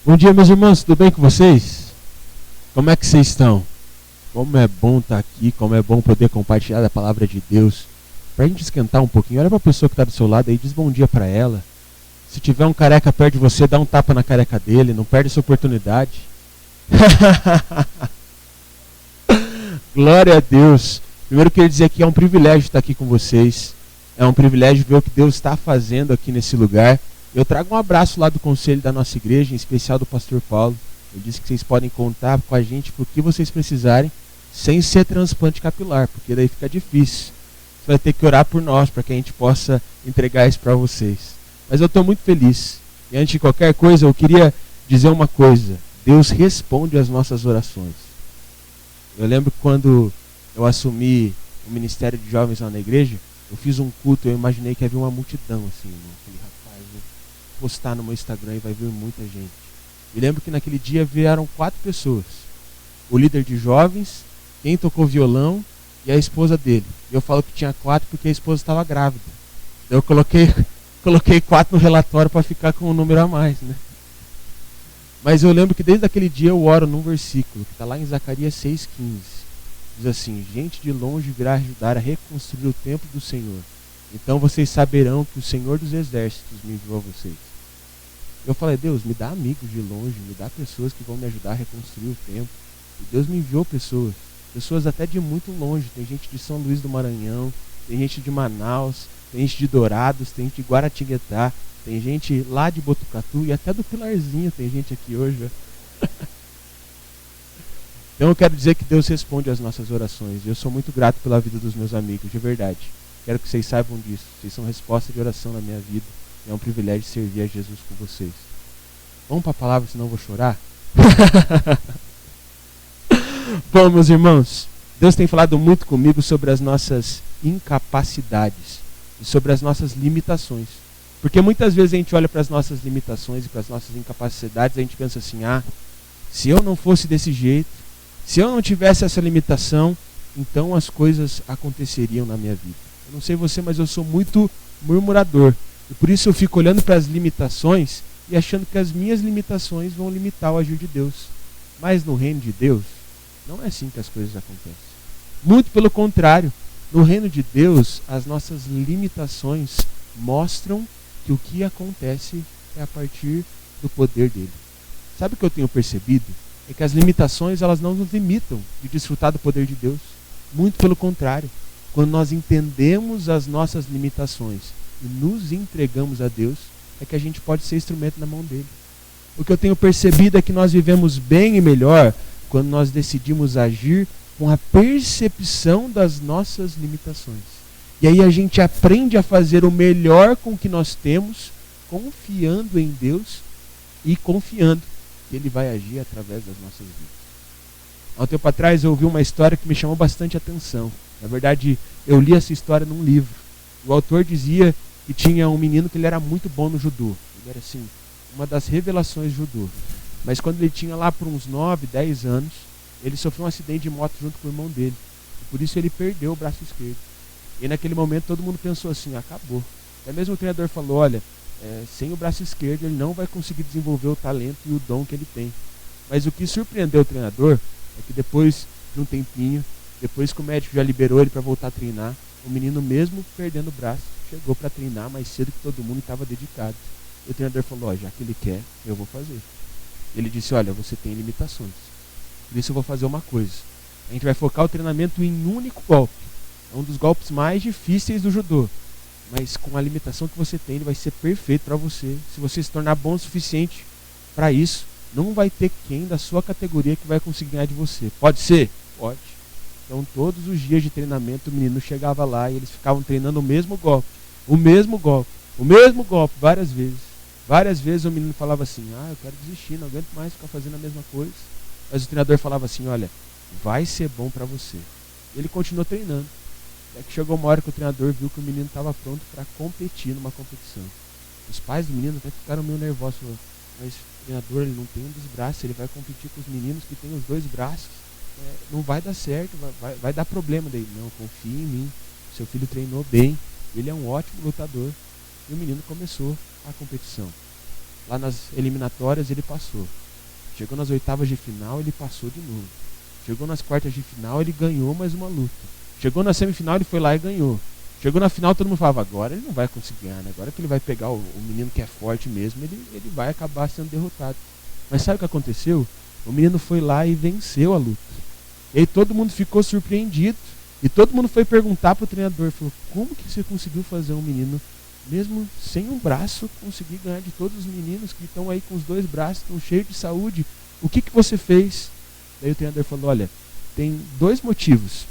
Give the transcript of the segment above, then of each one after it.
Bom dia, meus irmãos, tudo bem com vocês? Como é que vocês estão? Como é bom estar aqui, como é bom poder compartilhar a palavra de Deus. Pra gente esquentar um pouquinho, olha pra pessoa que está do seu lado aí, diz bom dia pra ela. Se tiver um careca perto de você, dá um tapa na careca dele, não perde essa oportunidade. Glória a Deus. Primeiro eu queria dizer que é um privilégio estar aqui com vocês. É um privilégio ver o que Deus está fazendo aqui nesse lugar. Eu trago um abraço lá do conselho da nossa igreja, em especial do pastor Paulo. Ele disse que vocês podem contar com a gente por que vocês precisarem, sem ser transplante capilar, porque daí fica difícil. Você vai ter que orar por nós, para que a gente possa entregar isso para vocês. Mas eu estou muito feliz. E antes de qualquer coisa, eu queria dizer uma coisa. Deus responde às nossas orações. Eu lembro que quando eu assumi o ministério de jovens lá na igreja, eu fiz um culto, eu imaginei que havia uma multidão assim, né? Falei, rapaz, vou postar no meu Instagram e vai vir muita gente. E lembro que naquele dia vieram 4 pessoas. O líder de jovens, quem tocou violão e a esposa dele. E eu falo que tinha 4 porque a esposa estava grávida. Então eu coloquei 4 no relatório para ficar com um número a mais, né? Mas eu lembro que desde aquele dia eu oro num versículo, que está lá em Zacarias 6,15. Diz assim, gente de longe virá ajudar a reconstruir o templo do Senhor. Então vocês saberão que o Senhor dos Exércitos me enviou a vocês. Eu falei, Deus, me dá amigos de longe, me dá pessoas que vão me ajudar a reconstruir o templo. E Deus me enviou pessoas até de muito longe. Tem gente de São Luís do Maranhão, tem gente de Manaus, tem gente de Dourados, tem gente de Guaratinguetá, tem gente lá de Botucatu e até do Pilarzinho tem gente aqui hoje. Então eu quero dizer que Deus responde às nossas orações. Eu sou muito grato pela vida dos meus amigos, de verdade. Quero que vocês saibam disso. Vocês são resposta de oração na minha vida. É um privilégio servir a Jesus com vocês. Vamos para a palavra, senão eu vou chorar? Bom, meus irmãos, Deus tem falado muito comigo sobre as nossas incapacidades e sobre as nossas limitações. Porque muitas vezes a gente olha para as nossas limitações e para as nossas incapacidades e a gente pensa assim, se eu não fosse desse jeito, se eu não tivesse essa limitação, então as coisas aconteceriam na minha vida. Eu não sei você, mas eu sou muito murmurador. E por isso eu fico olhando para as limitações e achando que as minhas limitações vão limitar o agir de Deus. Mas no reino de Deus, não é assim que as coisas acontecem. Muito pelo contrário. No reino de Deus, as nossas limitações mostram que o que acontece é a partir do poder dele. Sabe o que eu tenho percebido? É que as limitações, elas não nos limitam de desfrutar do poder de Deus. Muito pelo contrário. Quando nós entendemos as nossas limitações e nos entregamos a Deus, é que a gente pode ser instrumento na mão dele. O que eu tenho percebido é que nós vivemos bem e melhor quando nós decidimos agir com a percepção das nossas limitações. E aí a gente aprende a fazer o melhor com o que nós temos, confiando em Deus e confiando que ele vai agir através das nossas vidas. Há um tempo atrás eu ouvi uma história que me chamou bastante atenção. Na verdade, eu li essa história num livro. O autor dizia que tinha um menino que ele era muito bom no judô. Ele era assim, uma das revelações do judô. Mas quando ele tinha lá por uns 9, 10 anos, ele sofreu um acidente de moto junto com o irmão dele. E por isso ele perdeu o braço esquerdo. E naquele momento todo mundo pensou assim, acabou. Até mesmo o treinador falou, olha, sem o braço esquerdo ele não vai conseguir desenvolver o talento e o dom que ele tem. Mas o que surpreendeu o treinador é que depois de um tempinho, depois que o médico já liberou ele para voltar a treinar, o menino mesmo perdendo o braço, chegou para treinar mais cedo que todo mundo e estava dedicado. E o treinador falou, já que ele quer, eu vou fazer. Ele disse, olha, você tem limitações. Por isso eu vou fazer uma coisa. A gente vai focar o treinamento em um único golpe. É um dos golpes mais difíceis do judô. Mas com a limitação que você tem, ele vai ser perfeito para você. Se você se tornar bom o suficiente para isso, não vai ter quem da sua categoria que vai conseguir ganhar de você. Pode ser? Pode. Então todos os dias de treinamento o menino chegava lá e eles ficavam treinando o mesmo golpe. O mesmo golpe. O mesmo golpe, várias vezes. Várias vezes o menino falava assim, eu quero desistir, não aguento mais ficar fazendo a mesma coisa. Mas o treinador falava assim, olha, vai ser bom para você. Ele continuou treinando. Até que chegou uma hora que o treinador viu que o menino estava pronto para competir numa competição. Os pais do menino até ficaram meio nervosos. Falaram, mas o treinador ele não tem um dos braços, ele vai competir com os meninos que têm os 2 braços. Não vai dar certo, vai dar problema daí. Não, confie em mim. Seu filho treinou bem, ele é um ótimo lutador. E o menino começou a competição. Lá nas eliminatórias ele passou. Chegou nas oitavas de final, ele passou de novo. Chegou nas quartas de final, ele ganhou mais uma luta. Chegou na semifinal, ele foi lá e ganhou. Chegou na final, todo mundo falava, agora ele não vai conseguir ganhar, né? Agora que ele vai pegar o menino que é forte mesmo, ele vai acabar sendo derrotado. Mas sabe o que aconteceu? O menino foi lá e venceu a luta. E aí todo mundo ficou surpreendido. E todo mundo foi perguntar para o treinador, falou, como que você conseguiu fazer um menino, mesmo sem um braço, conseguir ganhar de todos os meninos que estão aí com os 2 braços, estão cheios de saúde? O que você fez? Daí o treinador falou, olha, tem 2 motivos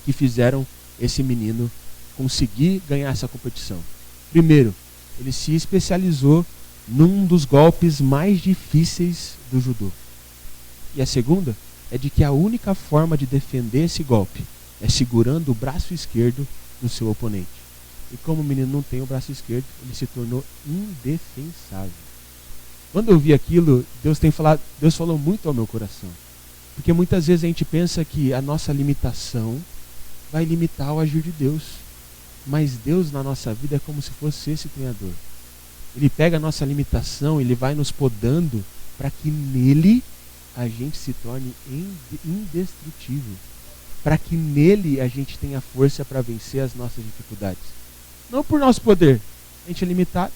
que fizeram esse menino conseguir ganhar essa competição. Primeiro, ele se especializou num dos golpes mais difíceis do judô. E a segunda é de que a única forma de defender esse golpe é segurando o braço esquerdo do seu oponente. E como o menino não tem o braço esquerdo, ele se tornou indefensável. Quando eu vi aquilo, Deus falou muito ao meu coração. Porque muitas vezes a gente pensa que a nossa limitação vai limitar o agir de Deus. Mas Deus na nossa vida é como se fosse esse treinador. Ele pega a nossa limitação, ele vai nos podando para que nele a gente se torne indestrutível. Para que nele a gente tenha força para vencer as nossas dificuldades. Não por nosso poder, a gente é limitado,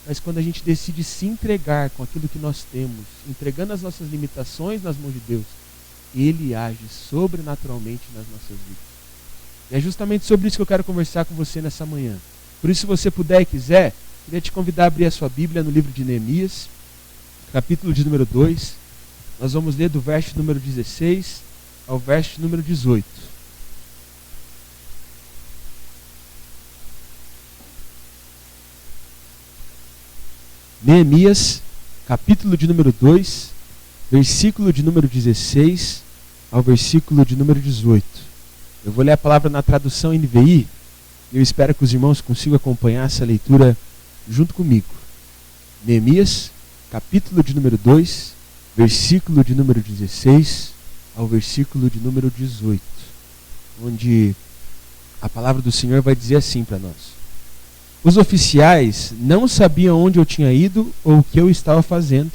mas quando a gente decide se entregar com aquilo que nós temos, entregando as nossas limitações nas mãos de Deus, Ele age sobrenaturalmente nas nossas vidas. E é justamente sobre isso que eu quero conversar com você nessa manhã. Por isso, se você puder e quiser, queria te convidar a abrir a sua Bíblia no livro de Neemias, capítulo de número 2. Nós vamos ler do verso número 16 ao verso número 18. Neemias, capítulo de número 2, versículo de número 16 ao versículo de número 18. Eu vou ler a palavra na tradução NVI e eu espero que os irmãos consigam acompanhar essa leitura junto comigo. Neemias, capítulo de número 2, versículo de número 16 ao versículo de número 18, onde a palavra do Senhor vai dizer assim para nós. Os oficiais não sabiam onde eu tinha ido ou o que eu estava fazendo,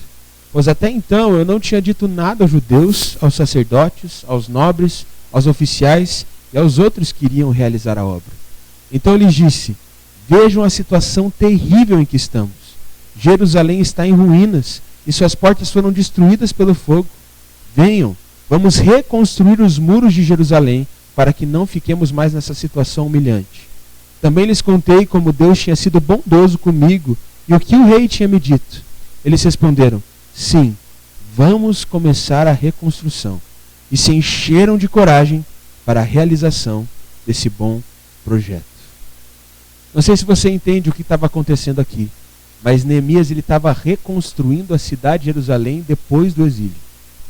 pois até então eu não tinha dito nada aos judeus, aos sacerdotes, aos nobres, aos oficiais e aos outros que iriam realizar a obra. Então eu lhes disse, vejam a situação terrível em que estamos. Jerusalém está em ruínas e suas portas foram destruídas pelo fogo. Venham, vamos reconstruir os muros de Jerusalém para que não fiquemos mais nessa situação humilhante. Também lhes contei como Deus tinha sido bondoso comigo e o que o rei tinha me dito. Eles responderam, sim, vamos começar a reconstrução. E se encheram de coragem para a realização desse bom projeto. Não sei se você entende o que estava acontecendo aqui, mas Neemias estava reconstruindo a cidade de Jerusalém depois do exílio.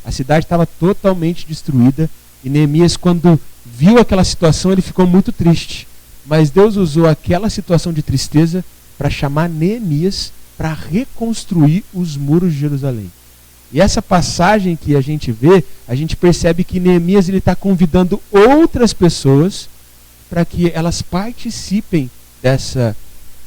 A cidade estava totalmente destruída e Neemias, quando viu aquela situação, ele ficou muito triste. Mas Deus usou aquela situação de tristeza para chamar Neemias para reconstruir os muros de Jerusalém. E essa passagem que a gente vê, a gente percebe que Neemias está convidando outras pessoas para que elas participem dessa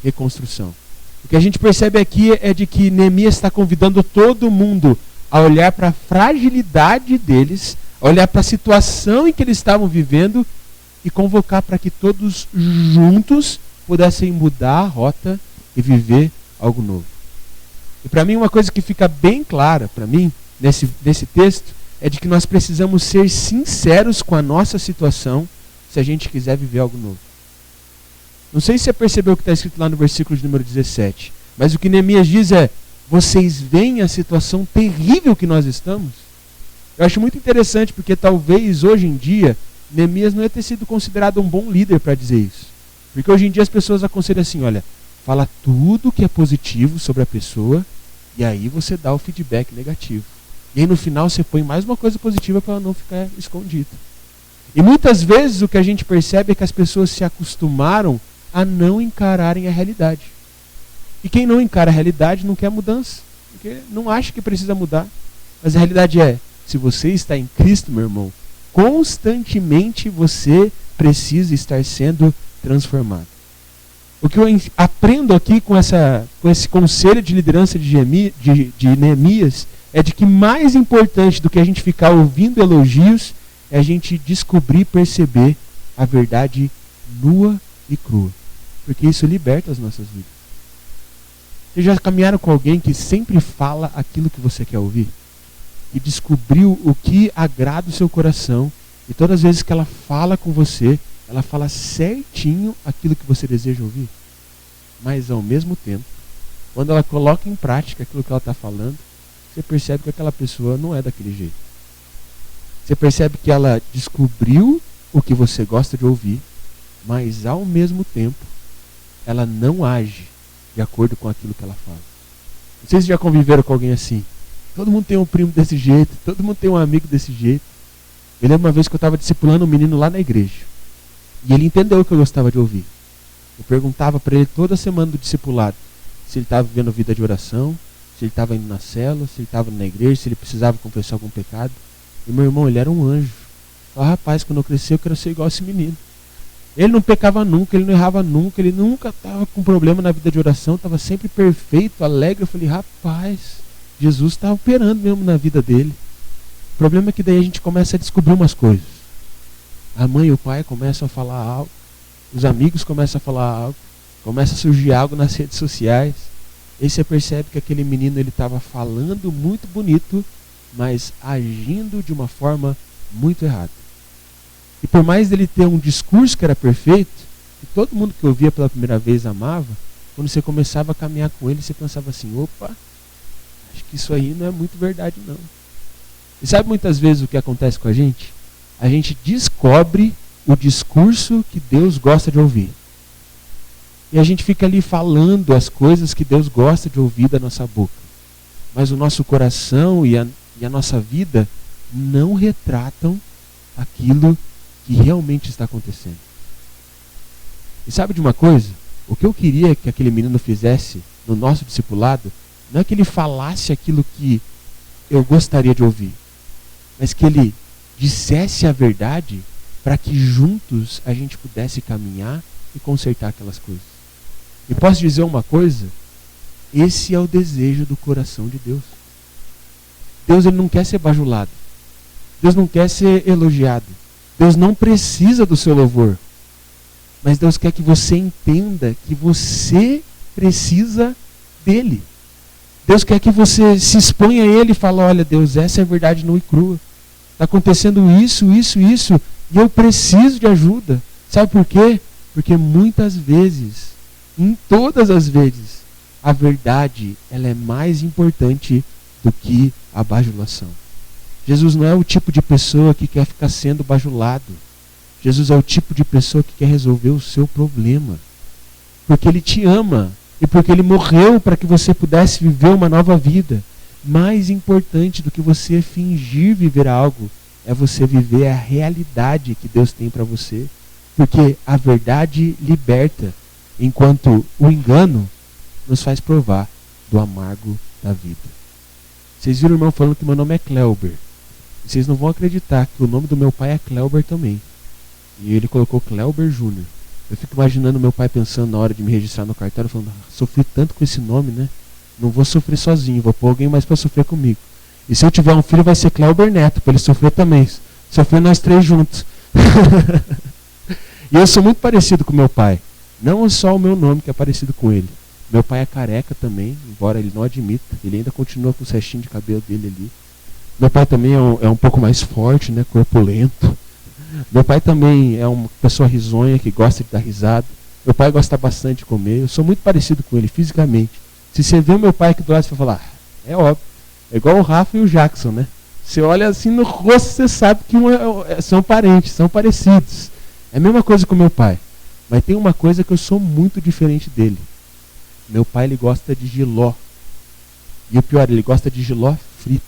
reconstrução. O que a gente percebe aqui é de que Neemias está convidando todo mundo a olhar para a fragilidade deles, a olhar para a situação em que eles estavam vivendo e convocar para que todos juntos pudessem mudar a rota e viver algo novo. E para mim uma coisa que fica bem clara para mim nesse texto é de que nós precisamos ser sinceros com a nossa situação se a gente quiser viver algo novo. Não sei se você percebeu o que está escrito lá no versículo de número 17, mas o que Neemias diz é, vocês veem a situação terrível que nós estamos? Eu acho muito interessante porque talvez hoje em dia Neemias não ia ter sido considerado um bom líder para dizer isso. Porque hoje em dia as pessoas aconselham assim, olha, fala tudo que é positivo sobre a pessoa e aí você dá o feedback negativo. E aí no final você põe mais uma coisa positiva para ela não ficar escondida. E muitas vezes o que a gente percebe é que as pessoas se acostumaram a não encararem a realidade. E quem não encara a realidade não quer mudança, porque não acha que precisa mudar. Mas a realidade é, se você está em Cristo, meu irmão, constantemente você precisa estar sendo transformado. O que eu aprendo aqui com esse conselho de liderança de Neemias é de que mais importante do que a gente ficar ouvindo elogios é a gente descobrir e perceber a verdade nua e crua. Porque isso liberta as nossas vidas. Vocês já caminharam com alguém que sempre fala aquilo que você quer ouvir? E descobriu o que agrada o seu coração. E todas as vezes que ela fala com você, ela fala certinho aquilo que você deseja ouvir. Mas ao mesmo tempo, quando ela coloca em prática aquilo que ela está falando, você percebe que aquela pessoa não é daquele jeito. Você percebe que ela descobriu o que você gosta de ouvir, mas ao mesmo tempo, ela não age de acordo com aquilo que ela fala. Não sei se já conviveram com alguém assim. Todo mundo tem um primo desse jeito, todo mundo tem um amigo desse jeito. Eu lembro uma vez que eu estava discipulando um menino lá na igreja. E ele entendeu o que eu gostava de ouvir. Eu perguntava para ele toda semana do discipulado se ele estava vivendo vida de oração, se ele estava indo na célula, se ele estava na igreja, se ele precisava confessar algum pecado. E meu irmão, ele era um anjo. Eu falei, rapaz, quando eu crescer eu quero ser igual a esse menino. Ele não pecava nunca, ele não errava nunca, ele nunca estava com problema na vida de oração, estava sempre perfeito, alegre. Eu falei, rapaz, Jesus está operando mesmo na vida dele. O problema é que daí a gente começa a descobrir umas coisas. A mãe e o pai começam a falar algo, os amigos começam a falar algo, começa a surgir algo nas redes sociais. Aí você percebe que aquele menino ele estava falando muito bonito, mas agindo de uma forma muito errada. E por mais dele ter um discurso que era perfeito, que todo mundo que ouvia pela primeira vez amava, quando você começava a caminhar com ele, você pensava assim, opa, acho que isso aí não é muito verdade não. E sabe muitas vezes o que acontece com a gente? A gente descobre o discurso que Deus gosta de ouvir. E a gente fica ali falando as coisas que Deus gosta de ouvir da nossa boca. Mas o nosso coração e a nossa vida não retratam aquilo que realmente está acontecendo. E sabe de uma coisa? O que eu queria que aquele menino fizesse no nosso discipulado não é que ele falasse aquilo que eu gostaria de ouvir, mas que ele dissesse a verdade para que juntos a gente pudesse caminhar e consertar aquelas coisas. E posso dizer uma coisa? Esse é o desejo do coração de Deus. Deus ele não quer ser bajulado. Deus não quer ser elogiado. Deus não precisa do seu louvor. Mas Deus quer que você entenda que você precisa dele. Deus quer que você se exponha a ele e fale, olha Deus, essa é a verdade nua e crua. Está acontecendo isso, isso, isso, e eu preciso de ajuda. Sabe por quê? Porque muitas vezes, em todas as vezes, a verdade ela é mais importante do que a bajulação. Jesus não é o tipo de pessoa que quer ficar sendo bajulado. Jesus é o tipo de pessoa que quer resolver o seu problema. Porque Ele te ama. E porque Ele morreu para que você pudesse viver uma nova vida. Mais importante do que você fingir viver algo é você viver a realidade que Deus tem para você. Porque a verdade liberta, enquanto o engano nos faz provar do amargo da vida. Vocês viram o irmão falando que meu nome é Cleuber. Vocês não vão acreditar que o nome do meu pai é Cleuber também. E ele colocou Cleuber Júnior. Eu fico imaginando meu pai pensando na hora de me registrar no cartório, falando, sofri tanto com esse nome, né? Não vou sofrer sozinho, vou pôr alguém mais para sofrer comigo. E se eu tiver um filho vai ser Cleuber Neto, para ele sofrer também. Sofrer nós três juntos. E eu sou muito parecido com meu pai. Não é só o meu nome que é parecido com ele. Meu pai é careca também, embora ele não admita. Ele ainda continua com o cestinho de cabelo dele ali. Meu pai também é um pouco mais forte, né? Corpulento. Meu pai também é uma pessoa risonha que gosta de dar risada. Meu pai gosta bastante de comer. Eu sou muito parecido com ele fisicamente. Se você vê o meu pai aqui do lado, você vai falar, é óbvio. É igual o Rafa e o Jackson, né? Você olha assim no rosto, você sabe que são parentes, são parecidos. É a mesma coisa com meu pai. Mas tem uma coisa que eu sou muito diferente dele. Meu pai, ele gosta de jiló. E o pior, ele gosta de jiló frito.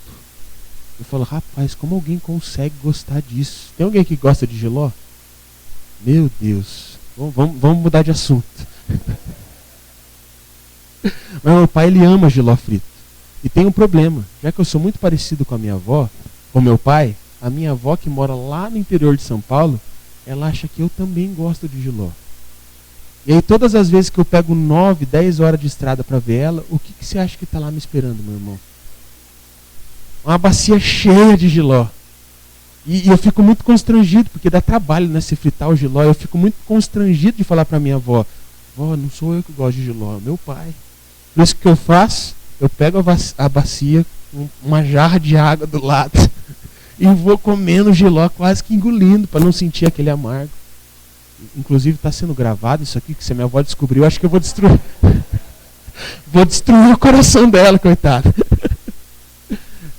Eu falo, rapaz, como alguém consegue gostar disso? Tem alguém que gosta de jiló? Meu Deus. Vamos mudar de assunto. Mas meu pai, ele ama jiló frito. E tem um problema. Já que eu sou muito parecido com a minha avó, com meu pai, a minha avó que mora lá no interior de São Paulo, ela acha que eu também gosto de jiló. E aí todas as vezes que eu pego 9, 10 horas de estrada para ver ela, o que você acha que está lá me esperando, meu irmão? Uma bacia cheia de jiló. E eu fico muito constrangido, porque dá trabalho, né, se fritar o jiló. Eu fico muito constrangido de falar para minha avó: vó, não sou eu que gosto de jiló, é meu pai. Por isso que eu faço, eu pego a bacia, uma jarra de água do lado, e vou comendo jiló, quase que engolindo, para não sentir aquele amargo. Inclusive está sendo gravado isso aqui, que se a minha avó descobriu, acho que eu vou destruir. Vou destruir o coração dela, coitada.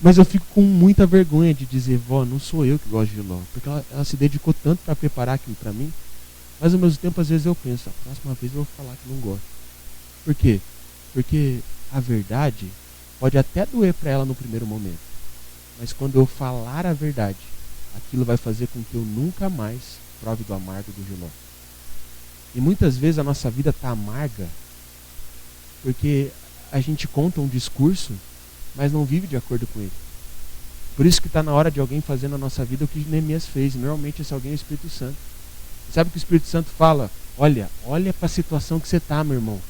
Mas eu fico com muita vergonha de dizer: vó, não sou eu que gosto de jiló. Porque ela se dedicou tanto para preparar aquilo para mim. Mas ao mesmo tempo, às vezes eu penso: a próxima vez eu vou falar que não gosto. Por quê? Porque a verdade pode até doer para ela no primeiro momento. Mas quando eu falar a verdade, aquilo vai fazer com que eu nunca mais prove do amargo do jiló. E muitas vezes a nossa vida está amarga porque a gente conta um discurso, mas não vive de acordo com ele. Por isso que está na hora de alguém fazer na nossa vida o que Neemias fez. Normalmente esse alguém é o Espírito Santo. Sabe o que o Espírito Santo fala? Olha para a situação que você está, meu irmão.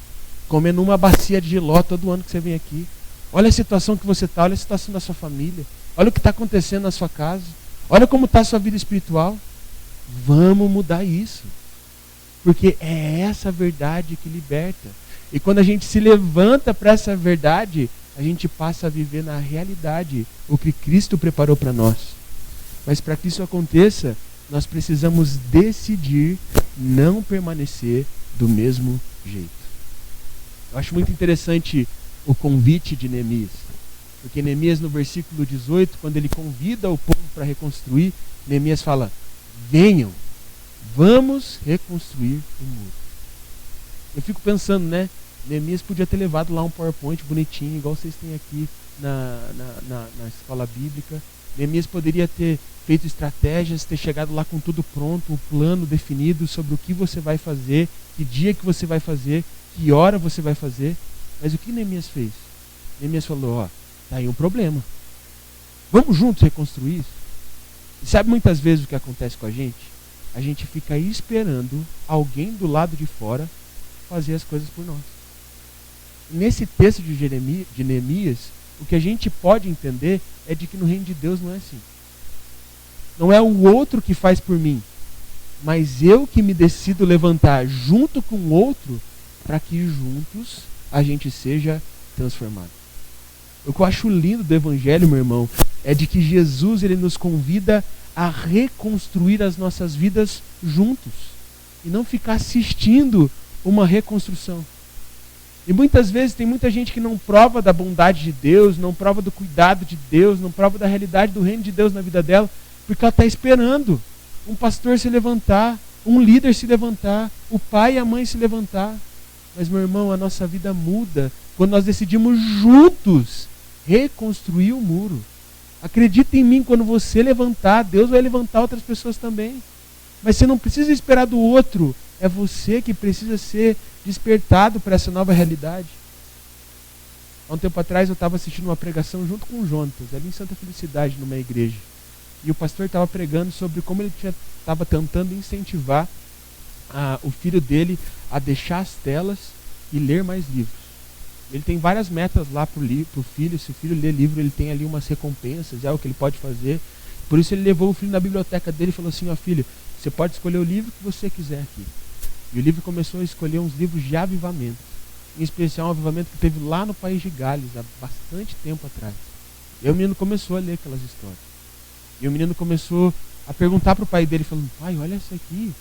Comendo uma bacia de jiló todo ano que você vem aqui. Olha a situação que você está, olha a situação da sua família. Olha o que está acontecendo na sua casa. Olha como está a sua vida espiritual. Vamos mudar isso. Porque é essa verdade que liberta. E quando a gente se levanta para essa verdade, a gente passa a viver na realidade o que Cristo preparou para nós. Mas para que isso aconteça, nós precisamos decidir não permanecer do mesmo jeito. Eu acho muito interessante o convite de Neemias. Porque Neemias, no versículo 18, quando ele convida o povo para reconstruir, Neemias fala: venham, vamos reconstruir o muro. Eu fico pensando, né? Neemias podia ter levado lá um PowerPoint bonitinho, igual vocês têm aqui na escola bíblica. Neemias poderia ter feito estratégias, ter chegado lá com tudo pronto, o plano definido sobre o que você vai fazer, que dia que você vai fazer, que hora você vai fazer. Mas o que Neemias fez? Neemias falou: ó, tá aí um problema. Vamos juntos reconstruir isso? E sabe muitas vezes o que acontece com a gente? A gente fica aí esperando alguém do lado de fora fazer as coisas por nós. Nesse texto de Neemias, o que a gente pode entender é de que no reino de Deus não é assim. Não é o outro que faz por mim, mas eu que me decido levantar junto com o outro para que juntos a gente seja transformado. O que eu acho lindo do Evangelho, meu irmão, é de que Jesus ele nos convida a reconstruir as nossas vidas juntos e não ficar assistindo uma reconstrução. E muitas vezes tem muita gente que não prova da bondade de Deus, não prova do cuidado de Deus, não prova da realidade do reino de Deus na vida dela, porque ela está esperando um pastor se levantar, um líder se levantar, o pai e a mãe se levantar. Mas, meu irmão, a nossa vida muda quando nós decidimos juntos reconstruir o muro. Acredita em mim, quando você levantar, Deus vai levantar outras pessoas também. Mas você não precisa esperar do outro, é você que precisa ser despertado para essa nova realidade. Há um tempo atrás eu estava assistindo uma pregação junto com o Jonatas, ali em Santa Felicidade, numa igreja. E o pastor estava pregando sobre como ele estava tentando incentivar o filho dele a deixar as telas e ler mais livros. Ele tem várias metas lá para o filho. Se o filho ler livro, ele tem ali umas recompensas, é o que ele pode fazer. Por isso ele levou o filho na biblioteca dele e falou assim: ó filho, você pode escolher o livro que você quiser aqui. E o livro começou a escolher uns livros de avivamento. Em especial um avivamento que teve lá no país de Gales, há bastante tempo atrás. E o menino começou a ler aquelas histórias. E o menino começou a perguntar para o pai dele, falando: pai, olha isso aqui.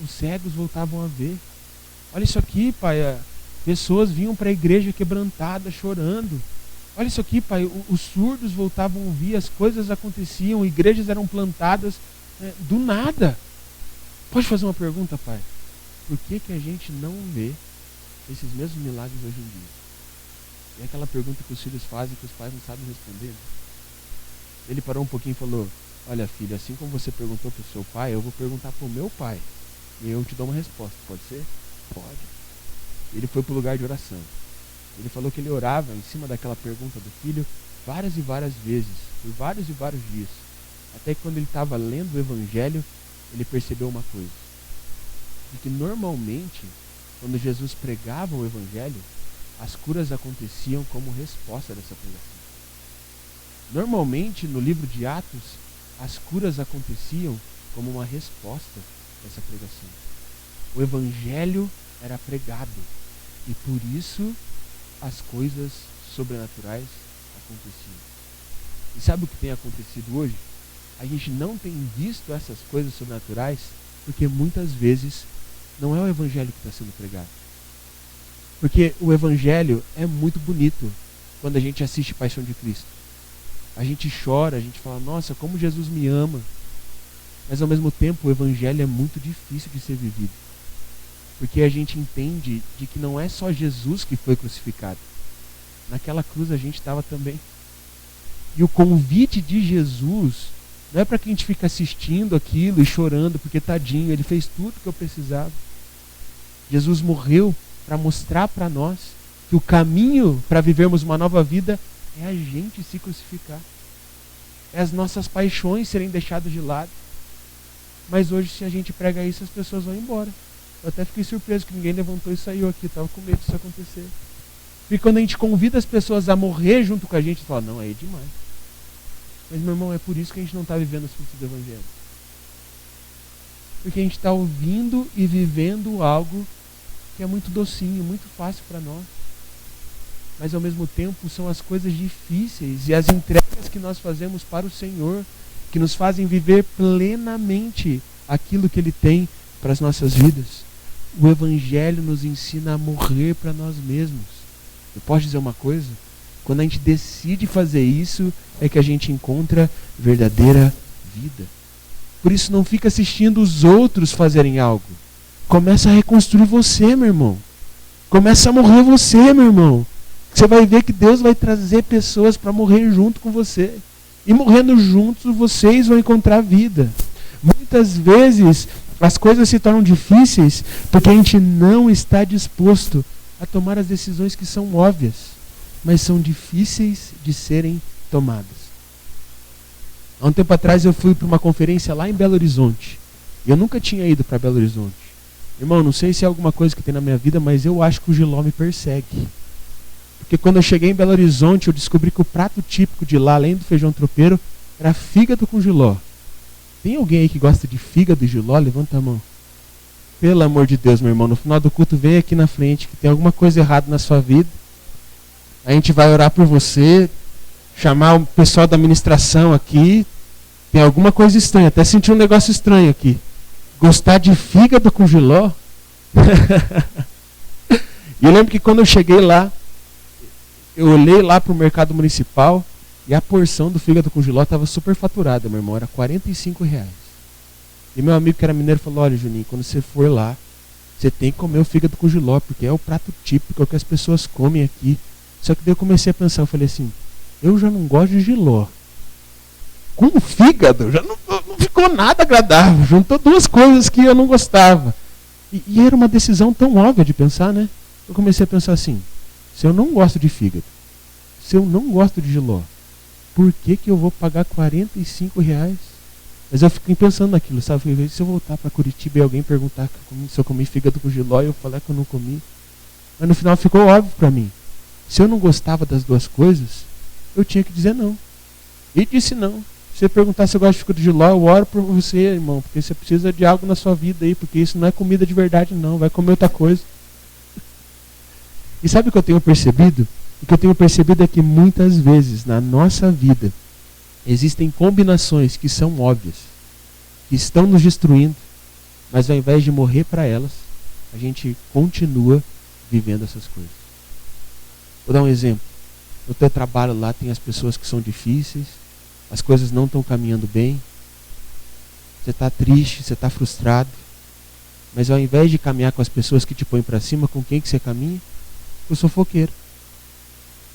Os cegos voltavam a ver. Olha isso aqui, pai. Pessoas vinham para a igreja quebrantadas, chorando. Olha isso aqui, pai. Os surdos voltavam a ouvir, as coisas aconteciam, igrejas eram plantadas do nada. Pode fazer uma pergunta, pai? Por que a gente não vê esses mesmos milagres hoje em dia? É aquela pergunta que os filhos fazem que os pais não sabem responder. Ele parou um pouquinho e falou: olha, filho, assim como você perguntou para o seu pai, eu vou perguntar para o meu pai. E eu te dou uma resposta. Pode ser? Pode. Ele foi para o lugar de oração. Ele falou que ele orava em cima daquela pergunta do filho várias e várias vezes, por vários e vários dias. Até que quando ele estava lendo o Evangelho, ele percebeu uma coisa. de que normalmente, quando Jesus pregava o evangelho, as curas aconteciam como resposta dessa pregação. Normalmente, no livro de Atos, as curas aconteciam como uma resposta dessa pregação. O evangelho era pregado e por isso as coisas sobrenaturais aconteciam. E sabe o que tem acontecido hoje? A gente não tem visto essas coisas sobrenaturais porque muitas vezes não é o evangelho que está sendo pregado. Porque o evangelho é muito bonito quando a gente assiste Paixão de Cristo. A gente chora, a gente fala, nossa, como Jesus me ama. Mas ao mesmo tempo o evangelho é muito difícil de ser vivido. Porque a gente entende de que não é só Jesus que foi crucificado. Naquela cruz a gente estava também. E o convite de Jesus não é para que a gente fique assistindo aquilo e chorando, porque tadinho, ele fez tudo que eu precisava. Jesus morreu para mostrar para nós que o caminho para vivermos uma nova vida é a gente se crucificar. É as nossas paixões serem deixadas de lado. Mas hoje, se a gente prega isso, as pessoas vão embora. Eu até fiquei surpreso que ninguém levantou e saiu aqui. Estava com medo disso acontecer. Porque quando a gente convida as pessoas a morrer junto com a gente, fala, não, aí é demais. Mas, meu irmão, é por isso que a gente não está vivendo os frutos do evangelho. Porque a gente está ouvindo e vivendo algo que é muito docinho, muito fácil para nós. Mas ao mesmo tempo são as coisas difíceis e as entregas que nós fazemos para o Senhor que nos fazem viver plenamente aquilo que Ele tem para as nossas vidas. O Evangelho nos ensina a morrer para nós mesmos. Eu posso dizer uma coisa? Quando a gente decide fazer isso, é que a gente encontra verdadeira vida. Por isso não fica assistindo os outros fazerem algo. Começa a reconstruir você, meu irmão. Começa a morrer você, meu irmão. Você vai ver que Deus vai trazer pessoas para morrer junto com você. E morrendo juntos, vocês vão encontrar vida. Muitas vezes, as coisas se tornam difíceis porque a gente não está disposto a tomar as decisões que são óbvias, mas são difíceis de serem tomadas. Há um tempo atrás eu fui para uma conferência lá em Belo Horizonte. E eu nunca tinha ido para Belo Horizonte. Irmão, não sei se é alguma coisa que tem na minha vida, mas eu acho que o Giló me persegue. Porque quando eu cheguei em Belo Horizonte, eu descobri que o prato típico de lá, além do feijão tropeiro, era fígado com jiló. Tem alguém aí que gosta de fígado e jiló? Levanta a mão. Pelo amor de Deus, meu irmão, no final do culto, vem aqui na frente, que tem alguma coisa errada na sua vida. A gente vai orar por você, chamar o pessoal da administração aqui. Tem alguma coisa estranha, até senti um negócio estranho aqui. Gostar de fígado com jiló? E eu lembro que quando eu cheguei lá, eu olhei lá para o mercado municipal e a porção do fígado com jiló estava super faturada, meu irmão, era R$45. E meu amigo que era mineiro falou, olha Juninho, quando você for lá, você tem que comer o fígado com jiló, porque é o prato típico, é o que as pessoas comem aqui. Só que daí eu comecei a pensar, eu falei assim, eu já não gosto de jiló. Com o fígado, já não ficou nada agradável, juntou duas coisas que eu não gostava. E era uma decisão tão óbvia de pensar, né? Eu comecei a pensar assim, se eu não gosto de fígado, se eu não gosto de jiló, por que eu vou pagar R$45? Mas eu fiquei pensando naquilo, sabe? Se eu voltar para Curitiba e alguém perguntar se eu comi fígado com jiló, eu falar que eu não comi. Mas no final ficou óbvio para mim. Se eu não gostava das duas coisas, eu tinha que dizer não. E disse não. Se você perguntar se eu gosto de fígado de jiló, eu oro por você, irmão, porque você precisa de algo na sua vida aí, porque isso não é comida de verdade não, vai comer outra coisa. E sabe o que eu tenho percebido? O que eu tenho percebido é que muitas vezes na nossa vida existem combinações que são óbvias, que estão nos destruindo, mas ao invés de morrer para elas, a gente continua vivendo essas coisas. Vou dar um exemplo. No teu trabalho lá tem as pessoas que são difíceis, as coisas não estão caminhando bem, você está triste, você está frustrado, mas ao invés de caminhar com as pessoas que te põem para cima, com quem que você caminha? Com o fofoqueiro,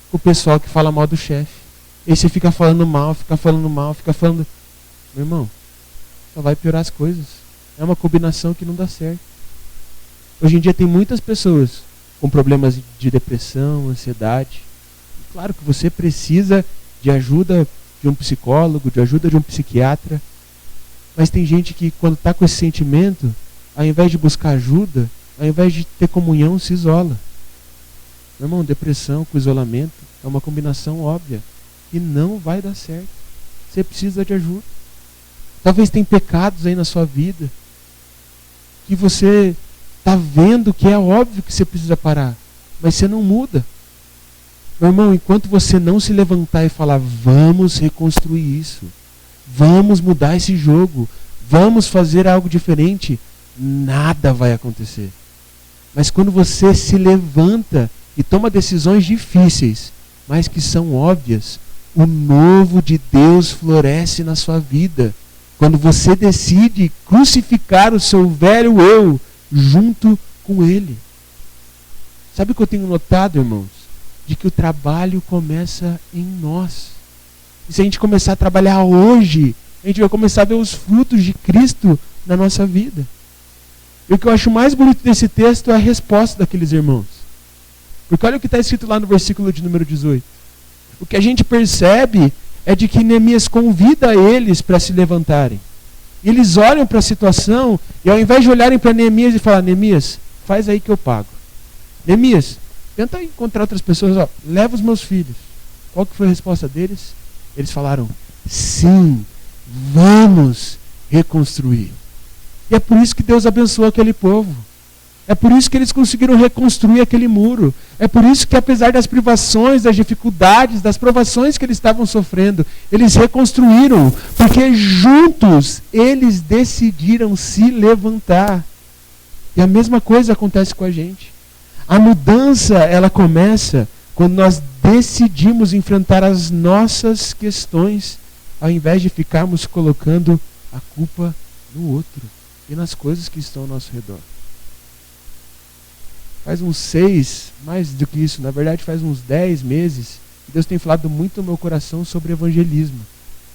com o pessoal que fala mal do chefe. E aí você fica falando mal, fica falando. Meu irmão, só vai piorar as coisas. É uma combinação que não dá certo. Hoje em dia tem muitas pessoas com problemas de depressão, ansiedade. E claro que você precisa de ajuda de um psicólogo, de ajuda de um psiquiatra. Mas tem gente que quando está com esse sentimento, ao invés de buscar ajuda, ao invés de ter comunhão, se isola. Meu irmão, depressão com isolamento é uma combinação óbvia e não vai dar certo. Você precisa de ajuda. Talvez tenha pecados aí na sua vida que você está vendo que é óbvio que você precisa parar, mas você não muda. Meu irmão, enquanto você não se levantar e falar, vamos reconstruir isso, vamos mudar esse jogo, vamos fazer algo diferente, nada vai acontecer. Mas quando você se levanta e toma decisões difíceis, mas que são óbvias, o novo de Deus floresce na sua vida. Quando você decide crucificar o seu velho eu junto com ele. Sabe o que eu tenho notado, irmãos? De que o trabalho começa em nós. E se a gente começar a trabalhar hoje, a gente vai começar a ver os frutos de Cristo na nossa vida. E o que eu acho mais bonito desse texto é a resposta daqueles irmãos. Porque olha o que está escrito lá no versículo de número 18. O que a gente percebe é de que Neemias convida eles para se levantarem. E eles olham para a situação e ao invés de olharem para Neemias e falar, Neemias, faz aí que eu pago. Neemias, tenta encontrar outras pessoas, ó, leva os meus filhos. Qual que foi a resposta deles? Eles falaram, sim, vamos reconstruir. E é por isso que Deus abençoou aquele povo. É por isso que eles conseguiram reconstruir aquele muro. É por isso que, apesar das privações, das dificuldades, das provações que eles estavam sofrendo, eles reconstruíram, porque juntos eles decidiram se levantar. E a mesma coisa acontece com a gente. A mudança, ela começa quando nós decidimos enfrentar as nossas questões, ao invés de ficarmos colocando a culpa no outro e nas coisas que estão ao nosso redor. Faz uns 6, mais do que isso, na verdade faz uns 10 meses, que Deus tem falado muito no meu coração sobre evangelismo.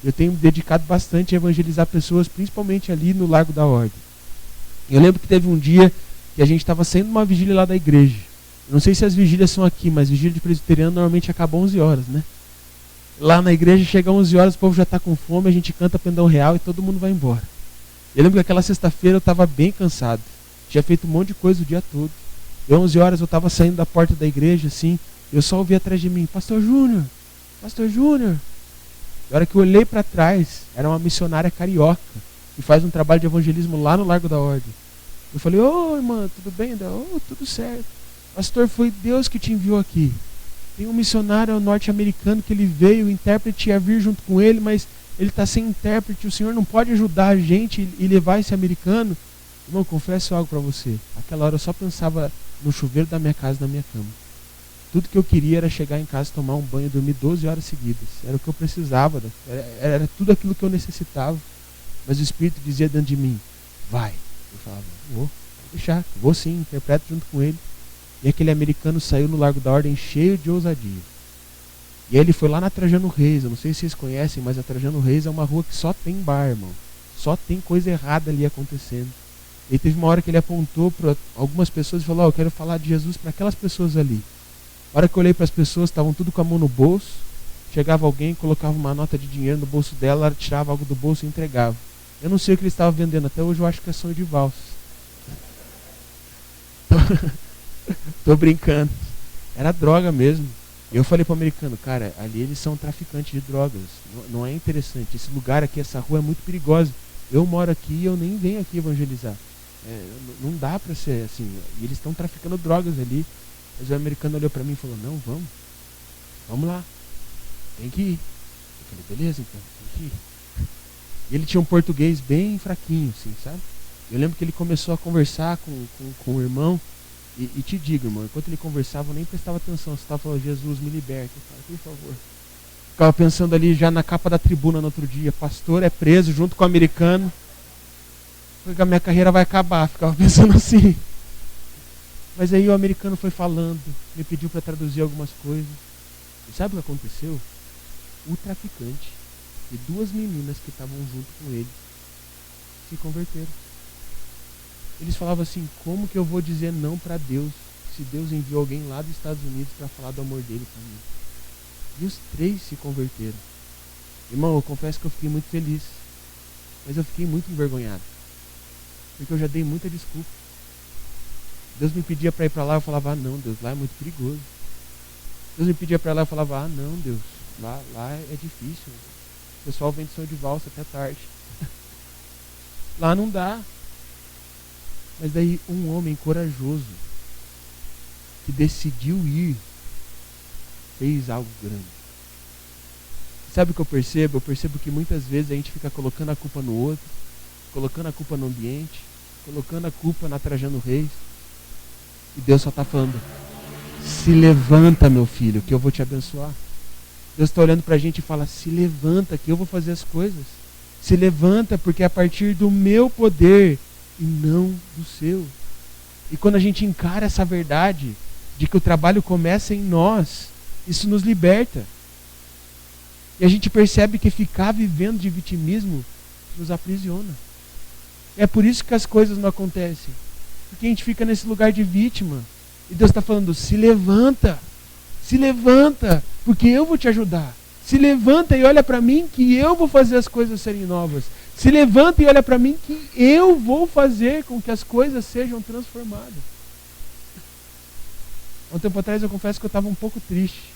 Eu tenho me dedicado bastante a evangelizar pessoas, principalmente ali no Largo da Ordem. Eu lembro que teve um dia que a gente estava saindo de uma vigília lá da igreja. Eu não sei se as vigílias são aqui, mas vigília de presbiteriano normalmente acaba 11 horas, né? Lá na igreja chega 11 horas, o povo já está com fome, a gente canta Pendão Real e todo mundo vai embora. Eu lembro que aquela sexta-feira eu estava bem cansado. Tinha feito um monte de coisa o dia todo. E 11 horas eu estava saindo da porta da igreja, assim, eu só ouvi atrás de mim, Pastor Júnior, Pastor Júnior. E a hora que eu olhei para trás, era uma missionária carioca, que faz um trabalho de evangelismo lá no Largo da Ordem. Eu falei, ô irmã, tudo bem? Ô, tudo certo. Pastor, foi Deus que te enviou aqui. Tem um missionário norte-americano que ele veio, o intérprete ia vir junto com ele, mas ele está sem intérprete, o senhor não pode ajudar a gente e levar esse americano? Irmão, confesso algo para você. Aquela hora eu só pensava no chuveiro da minha casa, na minha cama. Tudo que eu queria era chegar em casa, tomar um banho e dormir 12 horas seguidas. Era o que eu precisava. Era tudo aquilo que eu necessitava. Mas o Espírito dizia dentro de mim, vai. Eu falava, vou deixar, vou sim, interpreto junto com ele. E aquele americano saiu no Largo da Ordem cheio de ousadia. E aí ele foi lá na Trajano Reis. Eu não sei se vocês conhecem, mas a Trajano Reis é uma rua que só tem bar, irmão. Só tem coisa errada ali acontecendo. E teve uma hora que ele apontou para algumas pessoas e falou, eu quero falar de Jesus para aquelas pessoas ali. A hora que eu olhei para as pessoas, estavam tudo com a mão no bolso. Chegava alguém, colocava uma nota de dinheiro no bolso dela, ela tirava algo do bolso e entregava. Eu não sei o que ele estava vendendo, até hoje eu acho que é sonho de valsa. Tô brincando. Era droga mesmo. E eu falei para o americano, cara, ali eles são traficantes de drogas. Não é interessante. Esse lugar aqui, essa rua é muito perigosa. Eu moro aqui e eu nem venho aqui evangelizar. Não dá para ser assim. E eles estão traficando drogas ali. Mas o americano olhou para mim e falou, não, vamos lá, tem que ir. Eu falei, beleza então, tem que ir. E ele tinha um português bem fraquinho, assim, sabe? Eu lembro que ele começou a conversar com o irmão. E te digo, irmão, enquanto ele conversava eu nem prestava atenção. Você estava falando, Jesus, me liberta, cara, por favor. Ficava pensando ali já na capa da tribuna no outro dia, pastor é preso junto com o americano, porque a minha carreira vai acabar. Ficava pensando assim. Mas aí o americano foi falando, me pediu para traduzir algumas coisas. E sabe o que aconteceu? O traficante e 2 meninas que estavam junto com ele se converteram. Eles falavam assim, como que eu vou dizer não para Deus, se Deus enviou alguém lá dos Estados Unidos para falar do amor dele para mim? E os 3 se converteram. Irmão, eu confesso que eu fiquei muito feliz, mas eu fiquei muito envergonhado. Porque eu já dei muita desculpa. Deus me pedia para ir para lá, eu falava, não, Deus, lá é muito perigoso. Deus me pedia para ir lá, eu falava, não, Deus, lá é difícil. O pessoal vem de som de valsa até tarde. Lá não dá. Mas daí um homem corajoso, que decidiu ir, fez algo grande. Sabe o que eu percebo? Eu percebo que muitas vezes a gente fica colocando a culpa no outro, colocando a culpa no ambiente, colocando a culpa na Trajano Reis. E Deus só está falando, se levanta, meu filho, que eu vou te abençoar. Deus está olhando para a gente e fala, se levanta que eu vou fazer as coisas. Se levanta porque é a partir do meu poder e não do seu. E quando a gente encara essa verdade de que o trabalho começa em nós, isso nos liberta. E a gente percebe que ficar vivendo de vitimismo nos aprisiona. É por isso que as coisas não acontecem. Porque a gente fica nesse lugar de vítima. E Deus está falando, se levanta, porque eu vou te ajudar. Se levanta e olha para mim que eu vou fazer as coisas serem novas. Se levanta e olha para mim que eu vou fazer com que as coisas sejam transformadas. Há um tempo atrás eu confesso que eu estava um pouco triste.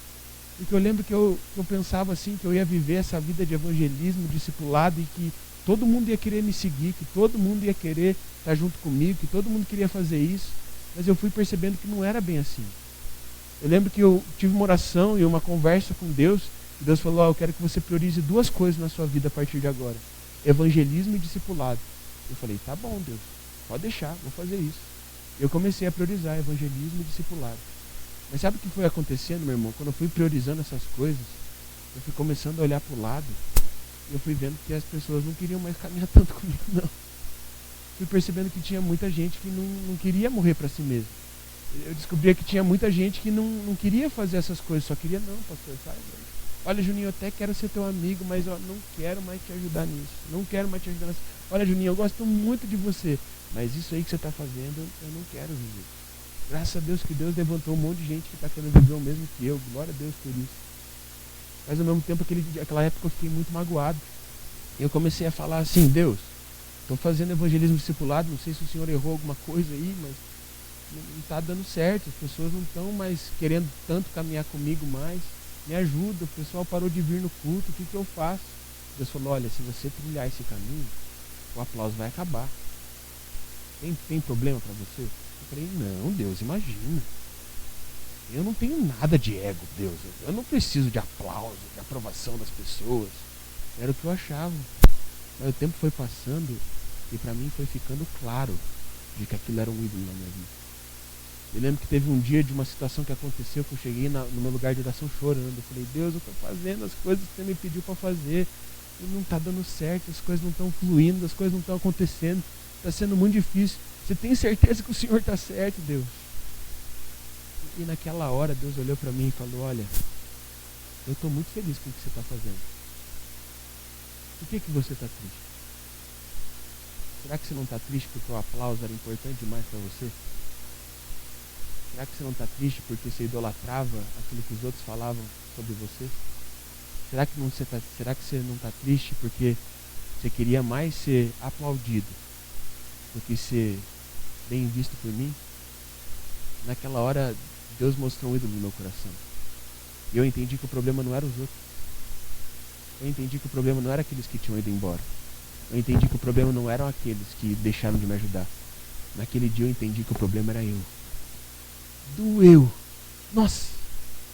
Porque eu lembro que eu pensava assim, que eu ia viver essa vida de evangelismo, discipulado, e que todo mundo ia querer me seguir, que todo mundo ia querer estar junto comigo, que todo mundo queria fazer isso. Mas eu fui percebendo que não era bem assim. Eu lembro que eu tive uma oração e uma conversa com Deus, e Deus falou, eu quero que você priorize 2 coisas na sua vida a partir de agora. Evangelismo e discipulado. Eu falei, tá bom, Deus, pode deixar, vou fazer isso. Eu comecei a priorizar evangelismo e discipulado. Mas sabe o que foi acontecendo, meu irmão? Quando eu fui priorizando essas coisas, eu fui começando a olhar para o lado, e eu fui vendo que as pessoas não queriam mais caminhar tanto comigo, não. Fui percebendo que tinha muita gente que não queria morrer para si mesmo. Eu descobri que tinha muita gente que não queria fazer essas coisas, só queria, não, pastor, sai. Olha, Juninho, eu até quero ser teu amigo, mas eu não quero mais te ajudar nisso. Não quero mais te ajudar nisso. Olha, Juninho, eu gosto muito de você, mas isso aí que você está fazendo, eu não quero viver. Graças a Deus que Deus levantou um monte de gente que está querendo viver o mesmo que eu. Glória a Deus por isso. Mas ao mesmo tempo, aquela época eu fiquei muito magoado. E eu comecei a falar assim, Deus, estou fazendo evangelismo discipulado, não sei se o Senhor errou alguma coisa aí, mas não está dando certo. As pessoas não estão mais querendo tanto caminhar comigo mais. Me ajuda, o pessoal parou de vir no culto, o que eu faço? Deus falou, olha, se você trilhar esse caminho, o aplauso vai acabar. Tem problema para você? Eu falei, não, Deus, imagina. Eu não tenho nada de ego, Deus. Eu não preciso de aplauso, de aprovação das pessoas. Era o que eu achava. Mas o tempo foi passando e para mim foi ficando claro de que aquilo era um ídolo na minha vida. Eu lembro que teve um dia de uma situação que aconteceu, que eu cheguei no meu lugar de oração chorando. Eu falei, Deus, eu estou fazendo as coisas que você me pediu para fazer. E não está dando certo, as coisas não estão fluindo, as coisas não estão acontecendo. Está sendo muito difícil. Você tem certeza que o Senhor está certo, Deus? E naquela hora Deus olhou para mim e falou, olha, eu estou muito feliz com o que você está fazendo. Por que você está triste? Será que você não está triste porque o aplauso era importante demais para você? Será que você não está triste porque você idolatrava aquilo que os outros falavam sobre você? Será que você não está triste porque você queria mais ser aplaudido do que ser bem visto por mim? Naquela hora, Deus mostrou um ídolo no meu coração. E eu entendi que o problema não era os outros. Eu entendi que o problema não era aqueles que tinham ido embora. Eu entendi que o problema não eram aqueles que deixaram de me ajudar. Naquele dia eu entendi que o problema era eu. Doeu. Nossa,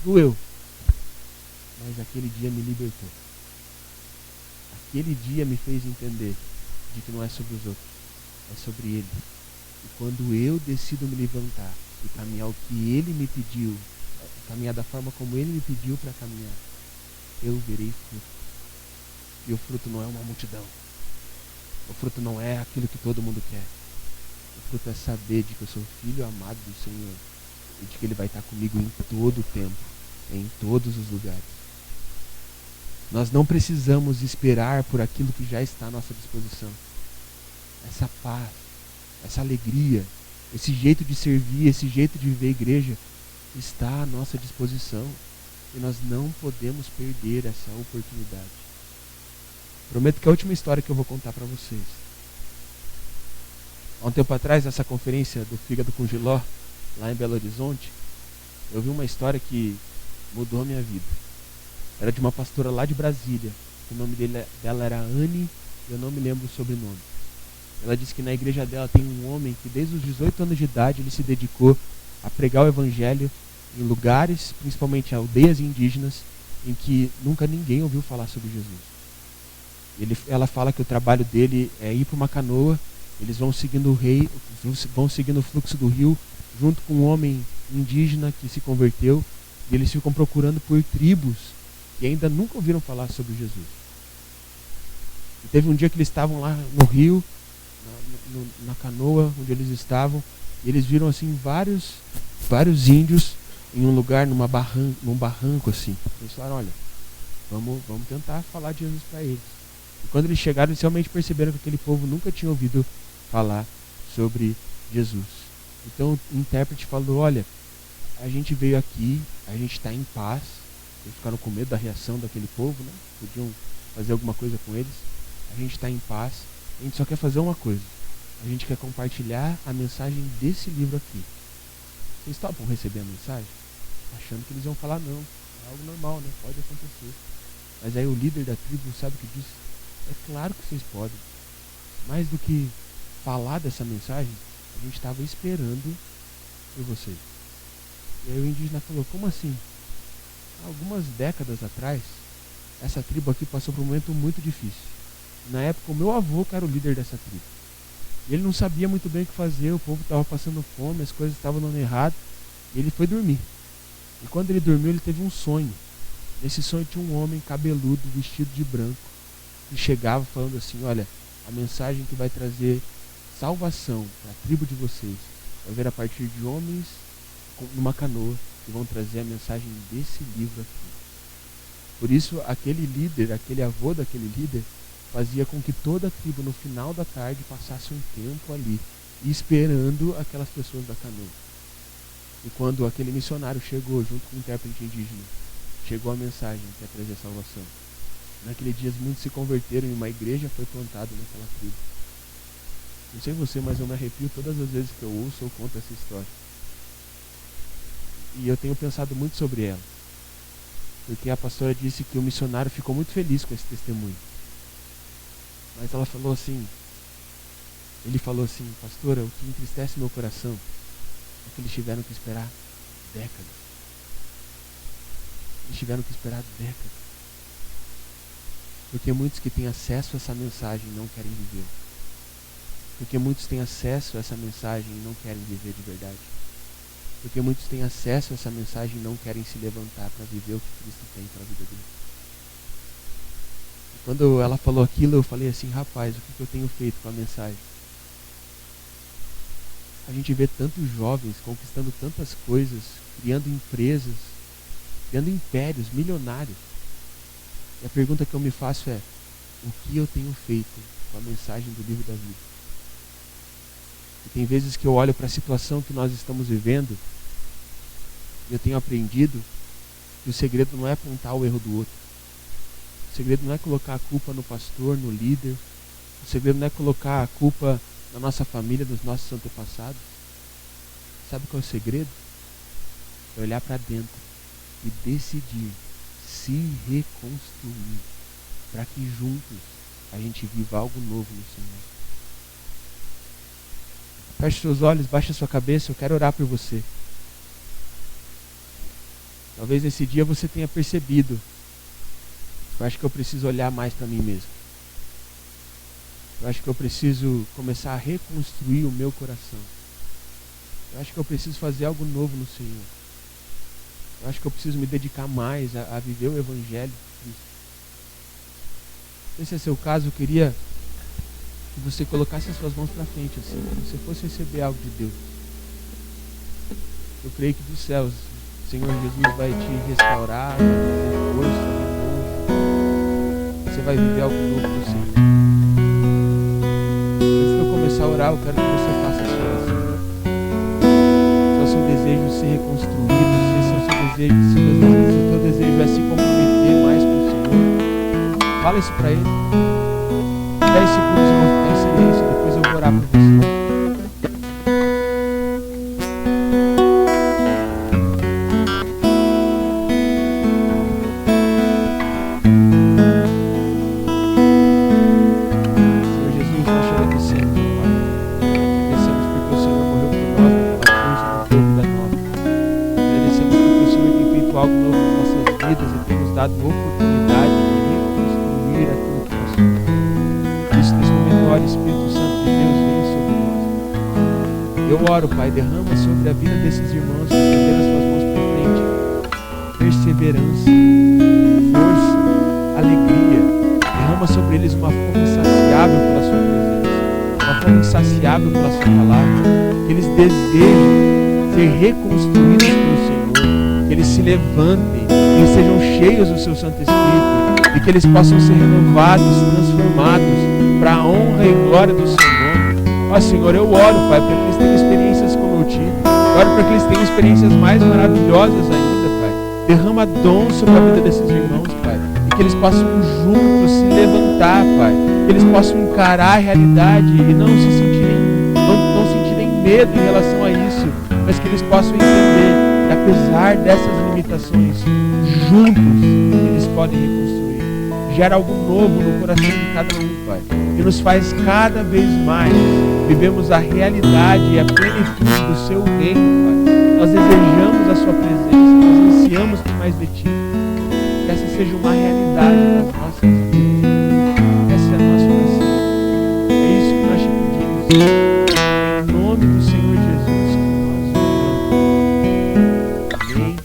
doeu. Mas aquele dia me libertou. Aquele dia me fez entender de que não é sobre os outros, é sobre Ele. E quando eu decido me levantar e caminhar o que Ele me pediu, caminhar da forma como Ele me pediu para caminhar, eu verei fruto. E o fruto não é uma multidão. O fruto não é aquilo que todo mundo quer. O fruto é saber de que eu sou filho amado do Senhor e de que Ele vai estar comigo em todo o tempo, em todos os lugares. Nós não precisamos esperar por aquilo que já está à nossa disposição. Essa paz, essa alegria, esse jeito de servir, esse jeito de viver a igreja está à nossa disposição e nós não podemos perder essa oportunidade. Prometo que é a última história que eu vou contar para vocês. Há um tempo atrás, nessa conferência do Fígado com Giló, lá em Belo Horizonte, eu vi uma história que mudou a minha vida. Era de uma pastora lá de Brasília. O nome dela era Anne, e eu não me lembro o sobrenome. Ela disse que na igreja dela tem um homem que desde os 18 anos de idade ele se dedicou a pregar o evangelho em lugares, principalmente aldeias indígenas, em que nunca ninguém ouviu falar sobre Jesus. Ela fala que o trabalho dele é ir para uma canoa, eles vão seguindo o fluxo do rio, junto com um homem indígena que se converteu, e eles ficam procurando por tribos que ainda nunca ouviram falar sobre Jesus. E teve um dia que eles estavam lá no rio, na canoa onde eles estavam, e eles viram assim vários índios em um lugar, num barranco assim. Eles falaram, olha, vamos tentar falar de Jesus para eles. E quando eles chegaram, eles realmente perceberam que aquele povo nunca tinha ouvido falar sobre Jesus. Então o intérprete falou, olha, a gente veio aqui, a gente está em paz. Eles ficaram com medo da reação daquele povo, né? Podiam fazer alguma coisa com eles. A gente está em paz, a gente só quer fazer uma coisa. A gente quer compartilhar a mensagem desse livro aqui. Vocês estavam recebendo a mensagem? Achando que eles iam falar não. É algo normal, né? Pode acontecer. Mas aí o líder da tribo, sabe o que disse? É claro que vocês podem. Mais do que falar dessa mensagem, a gente estava esperando por vocês. E aí o indígena falou, como assim? Há algumas décadas atrás, essa tribo aqui passou por um momento muito difícil. Na época, o meu avô que era o líder dessa tribo. E ele não sabia muito bem o que fazer, o povo estava passando fome, as coisas estavam dando errado. E ele foi dormir. E quando ele dormiu, ele teve um sonho. Nesse sonho tinha um homem cabeludo, vestido de branco, que chegava falando assim, olha, a mensagem que vai trazer salvação para a tribo de vocês vai vir a partir de homens numa canoa que vão trazer a mensagem desse livro aqui. Por isso, aquele líder, aquele avô daquele líder, fazia com que toda a tribo no final da tarde passasse um tempo ali, esperando aquelas pessoas da canoa. E quando aquele missionário chegou junto com o intérprete indígena, chegou a mensagem que ia trazer salvação. Naquele dia muitos se converteram e uma igreja foi plantada naquela tribo. Não sei você, mas eu me arrepio todas as vezes que eu ouço ou conto essa história. E eu tenho pensado muito sobre ela. Porque a pastora disse que o missionário ficou muito feliz com esse testemunho. Mas ele falou assim, pastora, o que entristece meu coração é que eles tiveram que esperar décadas. Eles tiveram que esperar décadas. Porque muitos que têm acesso a essa mensagem não querem viver. Porque muitos têm acesso a essa mensagem e não querem viver de verdade. Porque muitos têm acesso a essa mensagem e não querem se levantar para viver o que Cristo tem para a vida deles. E quando ela falou aquilo, eu falei assim, rapaz, o que eu tenho feito com a mensagem? A gente vê tantos jovens conquistando tantas coisas, criando empresas, criando impérios milionários. E a pergunta que eu me faço é, o que eu tenho feito com a mensagem do livro da vida? E tem vezes que eu olho para a situação que nós estamos vivendo e eu tenho aprendido que o segredo não é apontar o erro do outro. O segredo não é colocar a culpa no pastor, no líder. O segredo não é colocar a culpa na nossa família, nos nossos antepassados. Sabe qual é o segredo? É olhar para dentro e decidir se reconstruir para que juntos a gente viva algo novo no Senhor. Feche seus olhos, baixe a sua cabeça, eu quero orar por você. Talvez nesse dia você tenha percebido, eu acho que eu preciso olhar mais para mim mesmo. Eu acho que eu preciso começar a reconstruir o meu coração. Eu acho que eu preciso fazer algo novo no Senhor. Eu acho que eu preciso me dedicar mais a viver o Evangelho de Cristo. Se esse é seu caso, eu queria que você colocasse as suas mãos para frente, assim, como se fosse receber algo de Deus. Eu creio que dos céus, o Senhor Jesus vai te restaurar, vai trazer força, renovo. Você vai viver algo novo no Senhor. Antes de eu começar a orar, eu quero que você faça a sua oração. Se é o seu desejo ser reconstruído, se é o seu desejo, se o teu desejo é se comprometer mais com o Senhor, fala isso para Ele. 10 segundos, irmão, ficar em silêncio, depois eu vou orar por você. vidas e tem nos dado oportunidade de reconstruir aquilo que nós somos. Por isso, nesse momento, ora, Espírito Santo de Deus, venha sobre nós. Eu oro, Pai, derrama sobre a vida desses irmãos que estenderam as suas mãos para frente perseverança, força, alegria. Derrama sobre eles uma fome insaciável pela sua presença, uma fome insaciável pela sua palavra, que eles desejam ser reconstruídos pelo Senhor, que eles se levantem, que eles sejam cheios do seu Santo Espírito e que eles possam ser renovados, transformados para a honra e glória do Senhor. Ó Senhor, eu oro, Pai, para que eles tenham experiências como eu tive. Eu oro para que eles tenham experiências mais maravilhosas ainda, Pai. Derrama dom sobre a vida desses irmãos, Pai. E que eles possam juntos se levantar, Pai. Que eles possam encarar a realidade e não sentirem medo em relação a isso. Mas que eles possam entender que apesar dessas limitações, juntos eles podem reconstruir. Gera algo novo no coração de cada um, Pai. E nos faz cada vez mais vivemos a realidade e a plenitude do seu reino, Pai. Nós desejamos a sua presença, nós ansiamos por mais de ti. Que essa seja uma realidade nas nossas vidas. Essa é a nossa oração. É isso que nós te pedimos. Em nome do Senhor Jesus que nós oramos. Amém.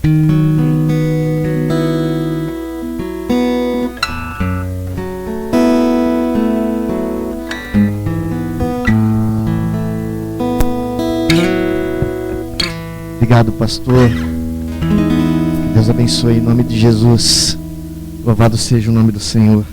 Obrigado, pastor. Que Deus abençoe em nome de Jesus. Louvado seja o nome do Senhor.